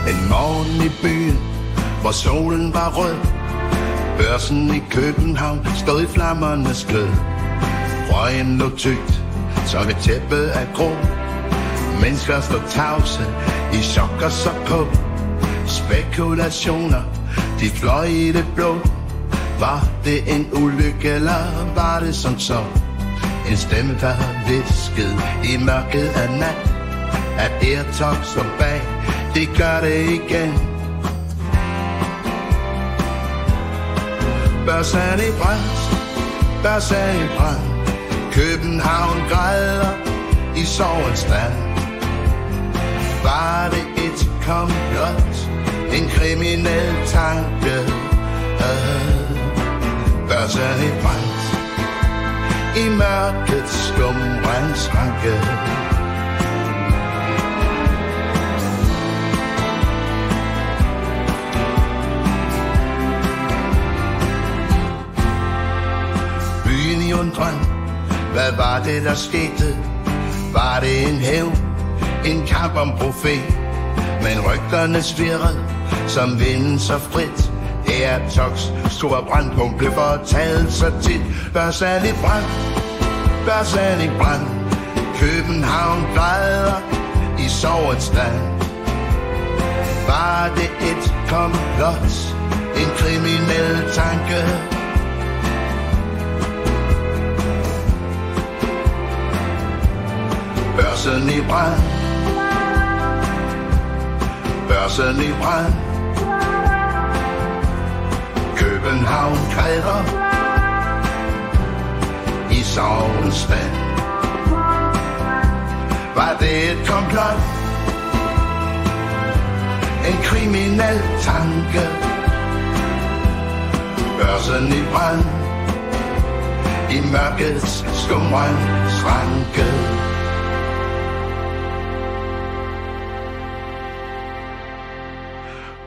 En morgen i byen, hvor solen var rød. Børsen i København stod i flammernes glød. Røgen lå tykt, som et tæppe af grå. Mennesker stod tavse, i chok og så på. Spekulationer, de fløj i det blå. Var det en ulykke, eller var det som så? En stemme, der viskede i mørket af nat, at Airtalk står bag, det gør det igen. Børsen i brand, børsen i brand. København græder i sorgens land. Var det et komplot, en kriminel tanke? Børsen i brand, i mørkets skumbrændsranke. Byen i undren, hvad var det der skete? Var det en hævn, en kamp om profet? Men rygterne svirrede, som vinden så frit. Airtalks store brandpunkt blev fortalt så tit. Børsen i brand, børsen i brand. København græder i sorgens land. Var det et komplot, en kriminel tanke? Børsen i brand, børsen i brand. København græder i sorgens land. Var det et komplot, en kriminel tanke? Børsen i brand, i mørkets skumbrændsranke.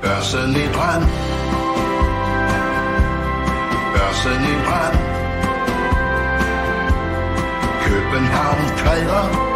Børsen i brand, børsen i brand. København græder